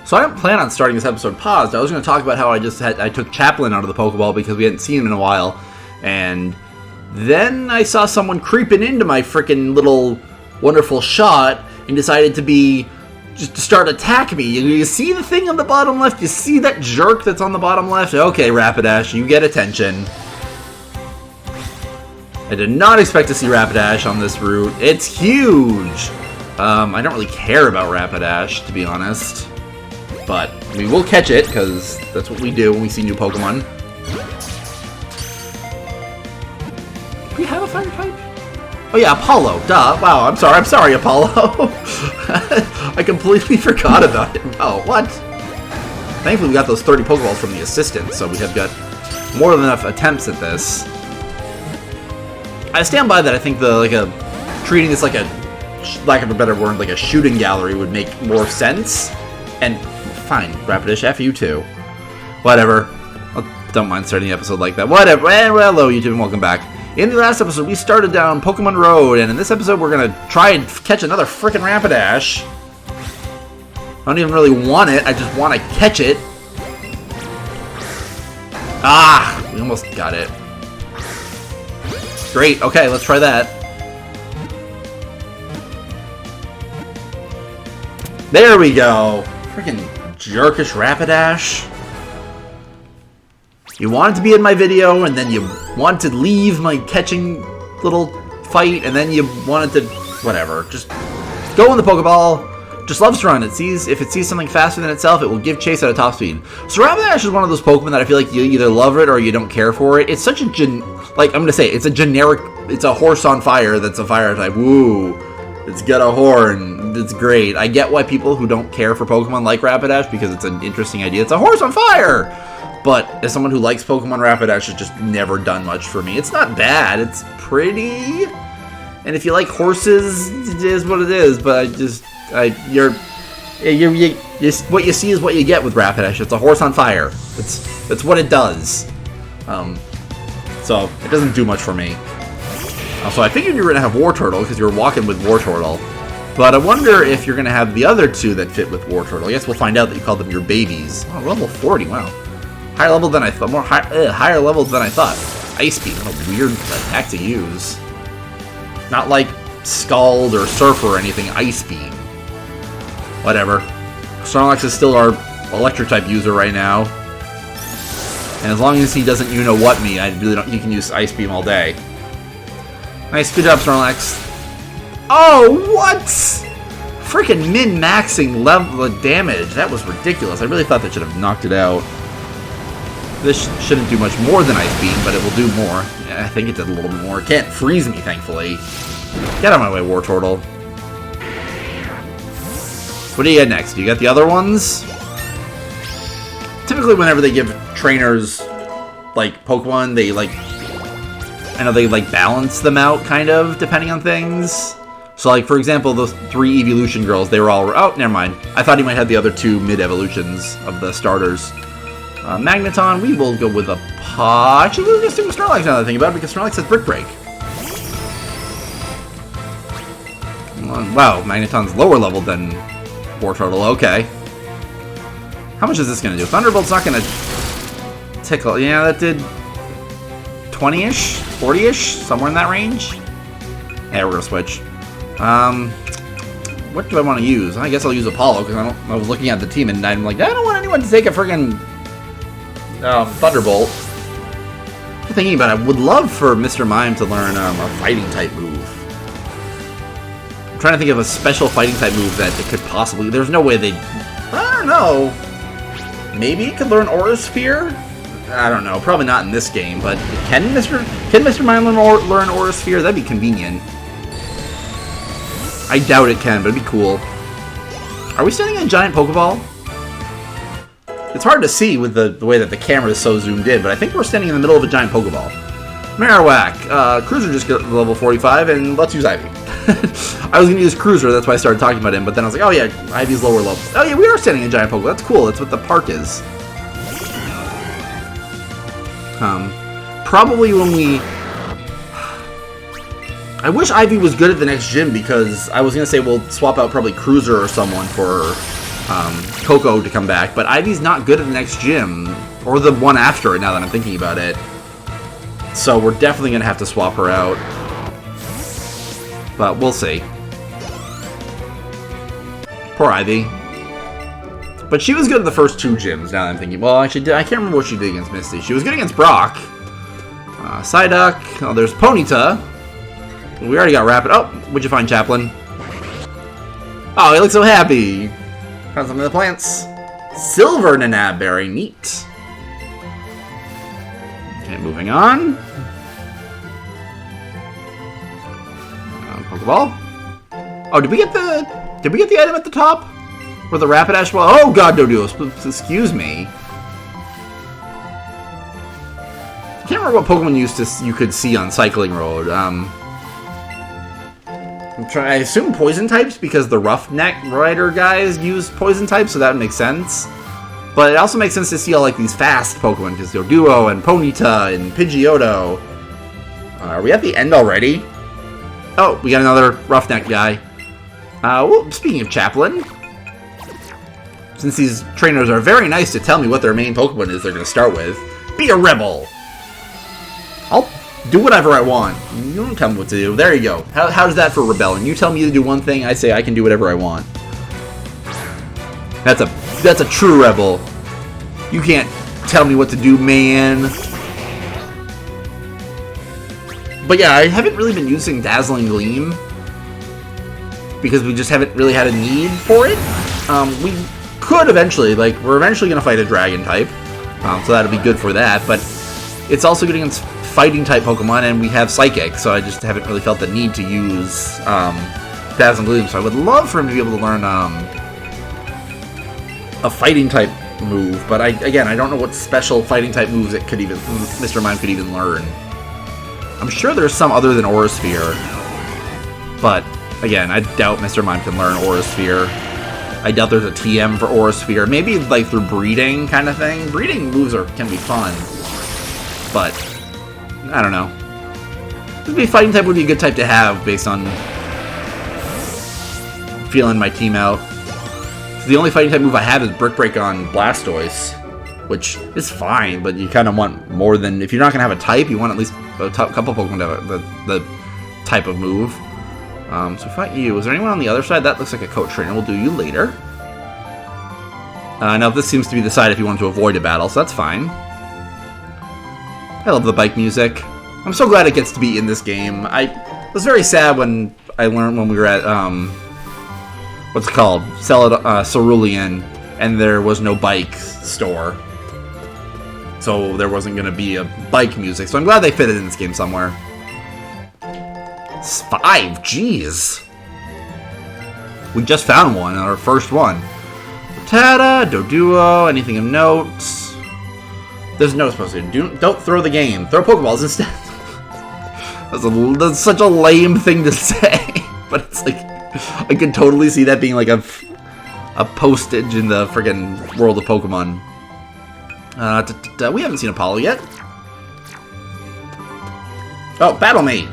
So I didn't plan on starting this episode paused. I was going to talk about how I took Chaplin out of the Pokeball because we hadn't seen him in a while. And then I saw someone creeping into my freaking little wonderful shot and decided to start attacking me. You see the thing on the bottom left? You see that jerk that's on the bottom left? Okay, Rapidash, you get attention. I did not expect to see Rapidash on this route. It's huge! I don't really care about Rapidash, to be honest. But we will catch it, because that's what we do when we see new Pokemon. Do we have a fire type? Oh yeah, Apollo. Duh. Wow, I'm sorry, Apollo. I completely forgot about it. Oh, what? Thankfully we got those 30 Pokeballs from the assistant, so we have got more than enough attempts at this. I stand by that. I think treating this like a, lack of a better word, like a shooting gallery would make more sense. And fine, Rapidash, F you too. Whatever. I don't mind starting the episode like that. Whatever. Well, hello YouTube and welcome back. In the last episode, we started down Pokemon Road, and in this episode, we're gonna try and catch another frickin' Rapidash. I don't even really want it. I just want to catch it. Ah, we almost got it. Great. Okay, let's try that. There we go. Freaking jerkish Rapidash. You wanted to be in my video, and then you wanted to leave my catching little fight, and then you wanted to... whatever. Just go in the Pokeball. Just loves to run. If it sees something faster than itself, it will give chase at a top speed. So Rapidash is one of those Pokemon that I feel like you either love it or you don't care for it. It's such a I'm gonna say, it's a generic... it's a horse on fire that's a fire type. Woo! It's got a horn. It's great. I get why people who don't care for Pokemon like Rapidash, because it's an interesting idea. It's a horse on fire! But as someone who likes Pokemon, Rapidash has just never done much for me. It's not bad. It's pretty. And if you like horses, it is what it is. But what you see is what you get with Rapidash. It's a horse on fire. That's what it does. So it doesn't do much for me. Also, I figured you were gonna have Wartortle because you were walking with Wartortle. But I wonder if you're gonna have the other two that fit with Wartortle. I guess we'll find out that you called them your babies. Oh, level 40. Wow. Higher level than I thought. Higher levels than I thought. Ice Beam. What a weird attack to use. Not like Scald or Surfer or anything. Ice Beam. Whatever. Snorlax is still our Electric type user right now. And as long as he doesn't you-know-what me, I really don't. He can use Ice Beam all day. Nice. Good job, Snorlax. Oh, what? Freaking min-maxing level of damage. That was ridiculous. I really thought that should have knocked it out. This shouldn't do much more than Ice Beam, but it will do more. Yeah, I think it did a little bit more. It can't freeze me, thankfully. Get out of my way, Wartortle. What do you get next? Do you get the other ones? Typically, whenever they give trainers, like, Pokemon, they, like... I know they, like, balance them out, kind of, depending on things. So, like, for example, those 3 Evolution girls, they were all... oh, never mind. I thought he might have the other 2 mid-evolutions of the starters. Magneton, we will go with a Paw. Actually, we'll just stick with Snorlax now that I think about it, because Snorlax has Brick Break. Wow, Magneton's lower level than Wartortle. Okay. How much is this going to do? Thunderbolt's not going to tickle. Yeah, that did 20-ish? 40-ish? Somewhere in that range? Yeah, we're going to switch. What do I want to use? I guess I'll use Apollo, because I was looking at the team and I'm like, I don't want anyone to take a friggin' Thunderbolt. I'm thinking about it. I would love for Mr. Mime to learn a fighting type move. I'm trying to think of a special fighting type move that it could possibly... there's no way they... I don't know. Maybe it could learn Aura Sphere? I don't know. Probably not in this game, but can Mr. Mime learn Aura Sphere? That'd be convenient. I doubt it can, but it'd be cool. Are we standing in a giant Pokeball? It's hard to see with the way that the camera is so zoomed in, but I think we're standing in the middle of a giant Pokeball. Marowak. Cruiser just got level 45, and let's use Eevee. I was going to use Cruiser, that's why I started talking about him, but then I was like, oh yeah, Eevee's lower level. Oh yeah, we are standing in a giant Pokeball. That's cool. That's what the park is. Probably when we... I wish Eevee was good at the next gym, because I was going to say we'll swap out probably Cruiser or someone for Coco to come back, but Ivy's not good at the next gym, or the one after it, now that I'm thinking about it. So we're definitely going to have to swap her out. But we'll see. Poor Ivy. But she was good at the first 2 gyms, now that I'm thinking. Well, actually, I can't remember what she did against Misty. She was good against Brock. Psyduck. Oh, there's Ponyta. We already got Rapid. Oh, what'd you find, Chaplain? Oh, he looks so happy. Found some of the plants. Silver Nanab Berry. Neat. Okay, moving on. Pokeball. Oh, did we get the item at the top? Where the Rapidash was? Oh god, Doduo, excuse me. I can't remember what Pokemon you could see on Cycling Road. I assume poison types because the Roughneck Rider guys use poison types, so that would make sense. But it also makes sense to see all like these fast Pokemon because Doduo and Ponyta and Pidgeotto. Are we at the end already? Oh, we got another Roughneck guy. Well, speaking of Chaplain, since these trainers are very nice to tell me what their main Pokemon is they're going to start with, be a rebel! I'll do whatever I want. You don't tell me what to do. There you go. How's that for rebelling? You tell me to do one thing, I say I can do whatever I want. That's a true rebel. You can't tell me what to do, man. But yeah, I haven't really been using Dazzling Gleam because we just haven't really had a need for it. We could eventually, like, we're eventually going to fight a Dragon type, so that'll be good for that, but it's also good against Fighting type Pokemon, and we have Psychic, so I just haven't really felt the need to use Dazzling Gleam, so I would love for him to be able to learn a Fighting type move, but again, I don't know what special Fighting type moves Mr. Mime could even learn. I'm sure there's some other than Aura Sphere, but again, I doubt Mr. Mime can learn Aura Sphere. I doubt there's a TM for Aura Sphere. Maybe like through breeding kind of thing. Breeding moves can be fun, but I don't know. Maybe Fighting type would be a good type to have based on feeling my team out. So the only Fighting type move I have is Brick Break on Blastoise, which is fine, but you kind of want more than... If you're not going to have a type, you want at least a couple Pokemon to have the type of move. So we fight you. Is there anyone on the other side? That looks like a coach trainer. We'll do you later. Now this seems to be the side if you want to avoid a battle, so that's fine. I love the bike music. I'm so glad it gets to be in this game. I was very sad when I learned when we were at, what's it called? Cerulean, and there was no bike store. So there wasn't going to be a bike music. So I'm glad they fit it in this game somewhere. It's 5, jeez. We just found one, our first one. Rattata, Doduo, anything of note. There's no supposed to do. Don't throw the game. Throw Pokeballs instead. That's such a lame thing to say. But it's like, I could totally see that being like a postage in the friggin' world of Pokemon. We haven't seen Apollo yet. Oh, Battle Mate.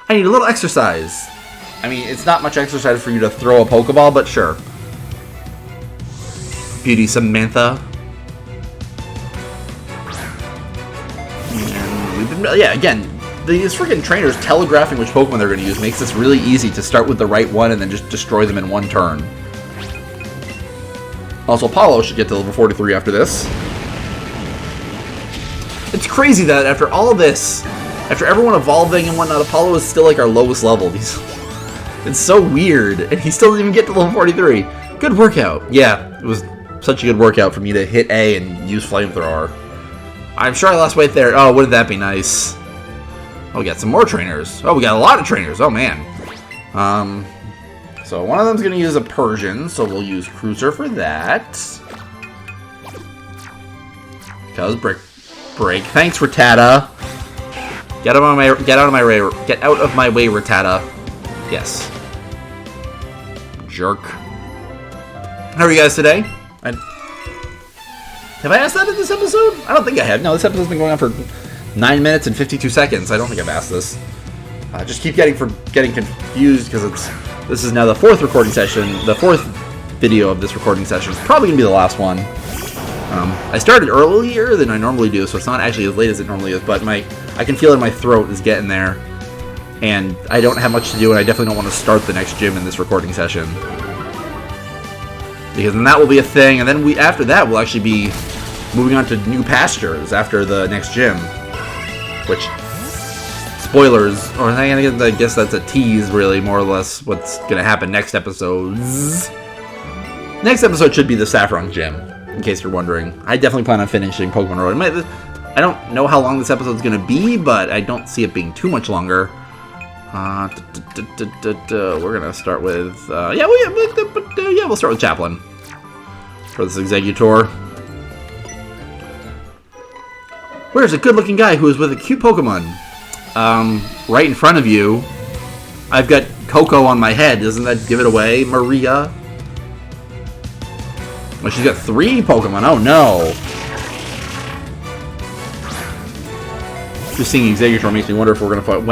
I need a little exercise. I mean, it's not much exercise for you to throw a Pokeball, but sure. Beauty Samantha. And we've been, yeah, again, these freaking trainers telegraphing which Pokemon they're going to use makes this really easy to start with the right one and then just destroy them in one turn. Also, Apollo should get to level 43 after this. It's crazy that after all this, after everyone evolving and whatnot, Apollo is still like our lowest level. It's so weird, and he still didn't even get to level 43. Good workout. Yeah, it was such a good workout for me to hit A and use Flamethrower. I'm sure I lost weight there. Oh, wouldn't that be nice? Oh, we got some more trainers. Oh, we got a lot of trainers. Oh, man. So one of them's going to use a Persian, so we'll use Cruiser for that. Because Break. Thanks, Rattata. Get out of my way, Rattata. Yes. Jerk. How are you guys today? Have I asked that in this episode? I don't think I have. No, this episode's been going on for 9 minutes and 52 seconds. I don't think I've asked this. I just keep getting confused because this is now the 4th recording session, the 4th video of this recording session. It's probably going to be the last one. I started earlier than I normally do, so it's not actually as late as it normally is, but I can feel it in my throat is getting there. And I don't have much to do, and I definitely don't want to start the next gym in this recording session. Because then that will be a thing, and then after that we'll actually be moving on to new pastures after the next gym. Which, spoilers, or I guess that's a tease, really, more or less, what's going to happen next episodes. Next episode should be the Saffron Gym, in case you're wondering. I definitely plan on finishing Pokemon Road. I don't know how long this episode's going to be, but I don't see it being too much longer. We're going to start with... we'll start with Chaplain for this Exeggutor. Where's a good-looking guy who is with a cute Pokemon? Right in front of you. I've got Coco on my head. Doesn't that give it away, Maria? Well, she's got 3 Pokemon. Oh, no. Just seeing Exeggutor makes me wonder if we're going to fight...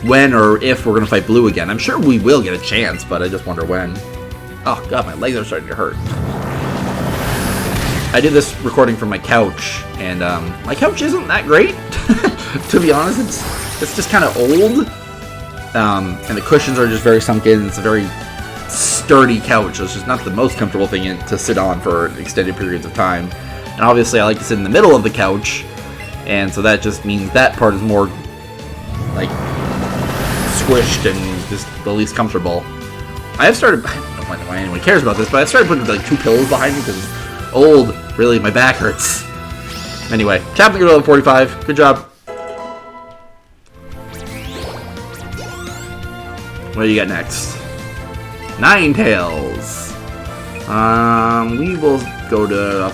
When or if we're going to fight Blue again. I'm sure we will get a chance, but I just wonder when. Oh, God, my legs are starting to hurt. I did this recording from my couch, and my couch isn't that great, to be honest. It's just kind of old, and the cushions are just very sunk in. It's a very sturdy couch, so it's just not the most comfortable thing to sit on for extended periods of time. And obviously I like to sit in the middle of the couch, and so that just means that part is more, like, squished and just the least comfortable. I have started, I don't know why anyone cares about this, but I've started putting like 2 pillows behind me because it's old. Really, my back hurts. Anyway, Chaplain to level 45. Good job. What do you got next? Ninetales. We will go to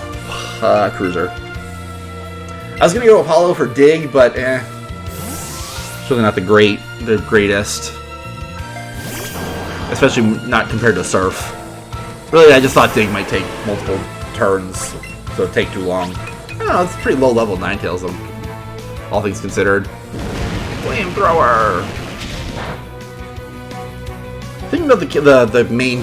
Cruiser. I was gonna go Apollo for Dig, but it's really not the greatest. Especially not compared to Surf. Really, I just thought Dig might take multiple turns, so it'd take too long. I don't know, it's a pretty low level Ninetales, all things considered. Flamethrower! Thinking about the main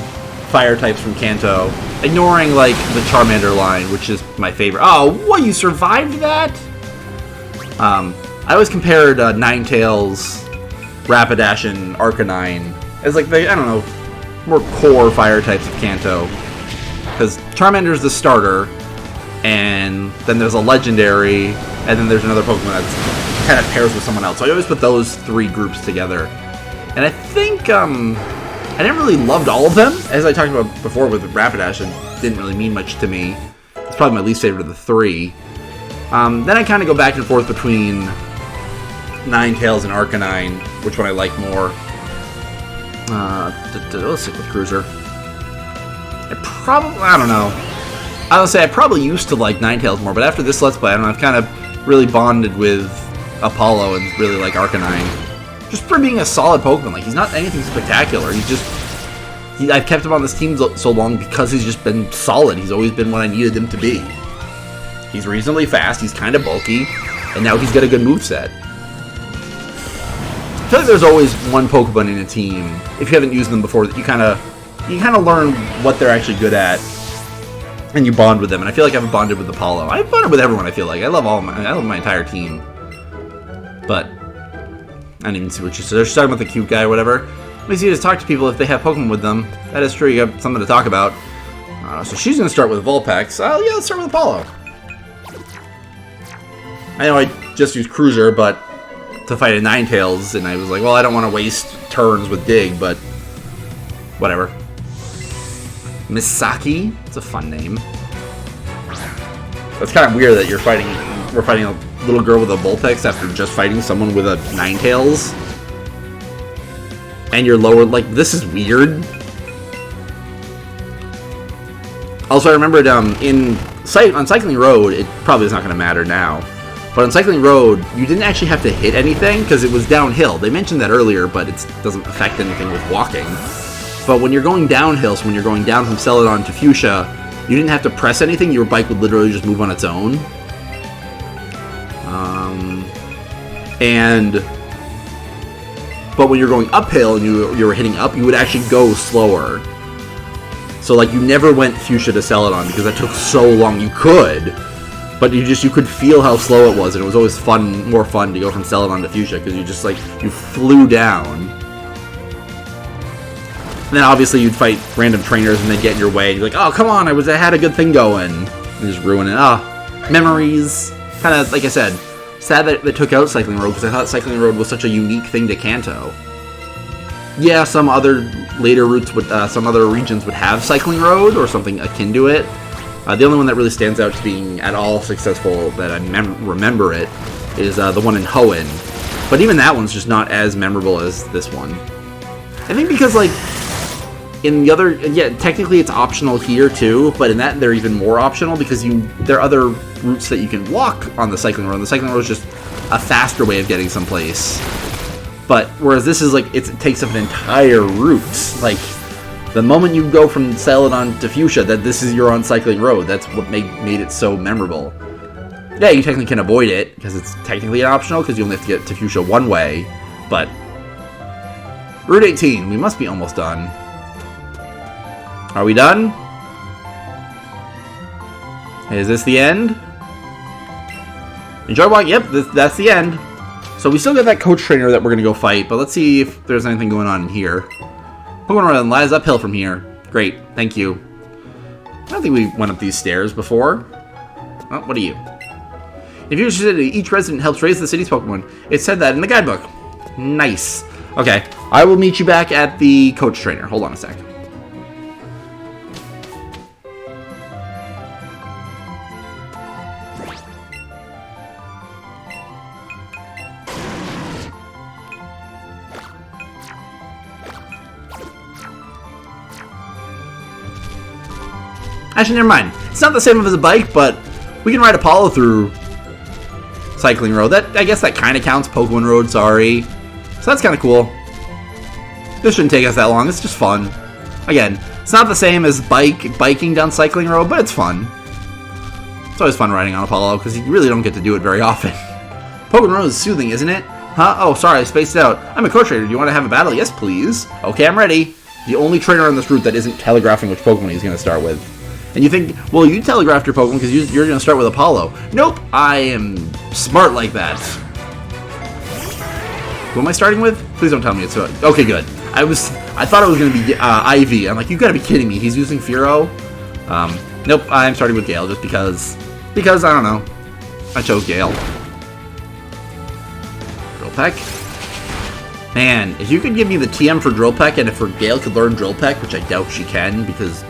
fire types from Kanto, ignoring, like, the Charmander line, which is my favorite. Oh, what, you survived that? I always compared Ninetales, Rapidash, and Arcanine as, like, I don't know, more core fire types of Kanto. Because Charmander's the starter, and then there's a legendary, and then there's another Pokemon that kind of pairs with someone else. So I always put those 3 groups together. And I think, I never really loved all of them. As I talked about before with Rapidash, it didn't really mean much to me. It's probably my least favorite of the 3. Then I kind of go back and forth between Ninetales and Arcanine, which one I like more. Let's stick with Cruiser. I don't know. I would say I probably used to like Ninetales more, but after this Let's Play, I don't know, I've kind of really bonded with Apollo and really like Arcanine. Just for being a solid Pokemon. Like, he's not anything spectacular. I've kept him on this team so long because he's just been solid. He's always been what I needed him to be. He's reasonably fast, he's kind of bulky, and now he's got a good moveset. I feel like there's always one Pokemon in a team, if you haven't used them before, that you kind of learn what they're actually good at, and you bond with them. And I feel like I've bonded with Apollo. I've bonded with everyone. I feel like I love my entire team. But I didn't even see what she said. She's talking about the cute guy or whatever. At least you just talk to people if they have Pokemon with them. That is true. You have something to talk about. So she's going to start with Vulpix. Yeah, let's start with Apollo. I know I just used Cruiser, but to fight a Ninetales, and I was like, well, I don't want to waste turns with Dig, but whatever. Misaki? It's a fun name. That's kind of weird that we're fighting a little girl with a Vulpix after just fighting someone with a Ninetales. And you're lower, like, this is weird. Also, I remembered on Cycling Road, it probably is not going to matter now, but on Cycling Road, you didn't actually have to hit anything because it was downhill. They mentioned that earlier, but it doesn't affect anything with walking. But when you're going downhill, so when you're going down from Celadon to Fuchsia, you didn't have to press anything. Your bike would literally just move on its own. But when you're going uphill and you were hitting up, you would actually go slower. So, like, you never went Fuchsia to Celadon because that took so long. You could, but you could feel how slow it was, and it was always more fun to go from Celadon to Fuchsia because you just, like, you flew down. And then, obviously, you'd fight random trainers, and they'd get in your way, and you're like, oh, come on, I had a good thing going. And just ruin it. Memories. Kind of, like I said, sad that they took out Cycling Road, because I thought Cycling Road was such a unique thing to Kanto. Yeah, some other later routes would, some other regions would have Cycling Road or something akin to it. The only one that really stands out to being at all successful that I remember it is the one in Hoenn. But even that one's just not as memorable as this one. I think because, like, in the other, yeah, technically it's optional here too, but in that they're even more optional because there are other routes that you can walk on the Cycling Road. And the Cycling Road is just a faster way of getting someplace. But whereas this is like, it takes up an entire route. Like, the moment you go from Celadon to Fuchsia, that this is you're on Cycling Road. That's what made it so memorable. Yeah, you technically can avoid it because it's technically an optional because you only have to get to Fuchsia one way. But Route 18, we must be almost done. Are we done? Is this the end? Enjoy walking. Yep, that's the end. So we still got that coach trainer that we're going to go fight, but let's see if there's anything going on in here. Pokemon Run lies uphill from here. Great, thank you. I don't think we went up these stairs before. Oh, what are you? If you're interested, each resident helps raise the city's Pokemon. It said that in the guidebook. Nice. Okay, I will meet you back at the coach trainer. Hold on a sec. Actually, never mind. It's not the same as a bike, but we can ride Apollo through Cycling Road. I guess that kind of counts. Pokemon Road, sorry. So that's kind of cool. This shouldn't take us that long. It's just fun. Again, it's not the same as biking down Cycling Road, but it's fun. It's always fun riding on Apollo, because you really don't get to do it very often. Pokemon Road is soothing, isn't it? Huh? Oh, sorry, I spaced it out. I'm a coach trainer. Do you want to have a battle? Yes, please. Okay, I'm ready. The only trainer on this route that isn't telegraphing which Pokemon he's going to start with. And you think, well, you telegraphed your Pokemon because you're going to start with Apollo. Nope, I am smart like that. Who am I starting with? Please don't tell me it's... Okay, good. I thought it was going to be Eevee. I'm like, you've got to be kidding me. He's using Fearow? Nope, I'm starting with Gale just because... Because, I don't know. I chose Gale. Drill Peck. Man, if you could give me the TM for Drill Peck, and if Gale could learn Drill Peck, which I doubt she can, because...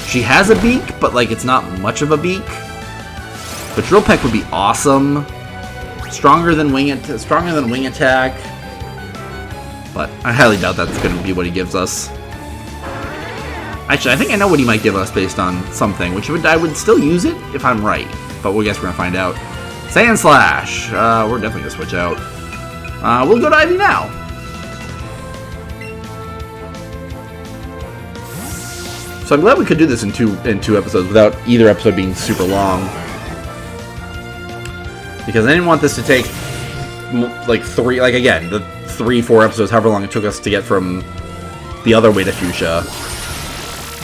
She has a beak, but, like, it's not much of a beak. But Drill Peck would be awesome. Stronger than wing attack. But I highly doubt that's going to be what he gives us. Actually, I think I know what he might give us based on something, which I would still use it if I'm right. But we guess we're going to find out. Sand Slash. We're definitely going to switch out. We'll go to Eevee now. So I'm glad we could do this in two episodes without either episode being super long. Because I didn't want this to take, like, the 3-4 episodes, however long it took us to get from the other way to Fuchsia.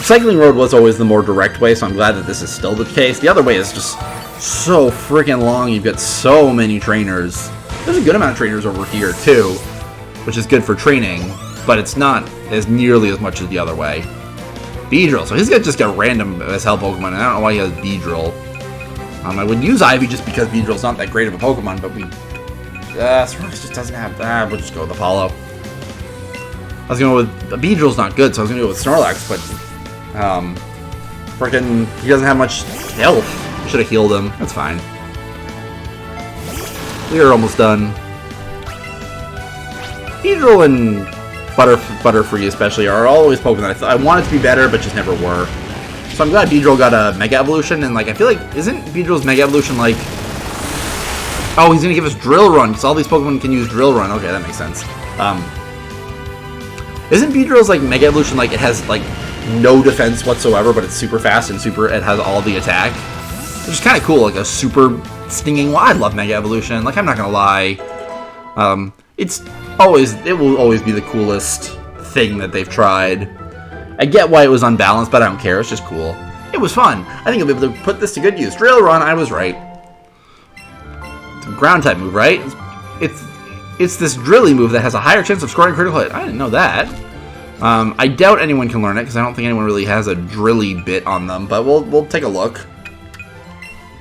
Cycling Road was always the more direct way, so I'm glad that this is still the case. The other way is just so freaking long. You've got so many trainers. There's a good amount of trainers over here, too, which is good for training, but it's not as nearly as much as the other way. Beedrill. So he's just got random as hell Pokemon, and I don't know why he has Beedrill. I would use Eevee just because Beedrill's not that great of a Pokemon, but Snorlax just doesn't have that. We'll just go with Apollo. I was going to go with... Beedrill's not good, so I was going to go with Snorlax, but... Freaking... He doesn't have much health. Should have healed him. That's fine. We are almost done. Beedrill and... Butterfree especially are always Pokemon that I wanted to be better, but just never were. So I'm glad Beedrill got a Mega Evolution, and, like, I feel like, isn't Beedrill's Mega Evolution, like... Oh, he's gonna give us Drill Run, because all these Pokemon can use Drill Run. Okay, that makes sense. Isn't Beedrill's, like, Mega Evolution, like, it has, like, no defense whatsoever, but it's super fast and it has all the attack? Which is kind of cool, like a super stinging... Well, I love Mega Evolution, like, I'm not gonna lie. It will always be the coolest thing that they've tried. I get why it was unbalanced, but I don't care. It's just cool. It was fun. I think I'll be able to put this to good use. Drill Run, I was right. It's a ground type move, right? It's this drilly move that has a higher chance of scoring a critical hit. I didn't know that. I doubt anyone can learn it because I don't think anyone really has a drilly bit on them. But we'll take a look.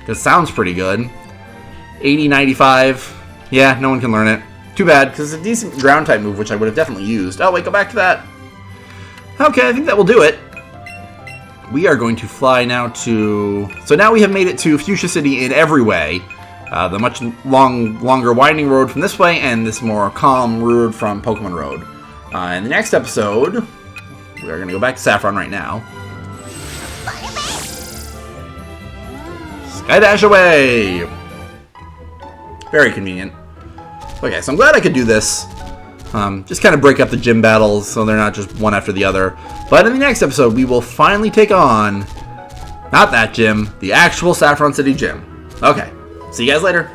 It sounds pretty good. 80, 95. Yeah, no one can learn it. Too bad, because it's a decent ground type move, which I would have definitely used. Oh, wait, go back to that. Okay, I think that will do it. We are going to fly now to... So now we have made it to Fuchsia City in every way. The much longer winding road from this way, and this more calm road from Pokemon Road. In the next episode, we are going to go back to Saffron right now. Skydash away! Very convenient. Okay, so I'm glad I could do this. Just kind of break up the gym battles so they're not just one after the other. But in the next episode, we will finally take on, not that gym, the actual Saffron City gym. Okay, see you guys later.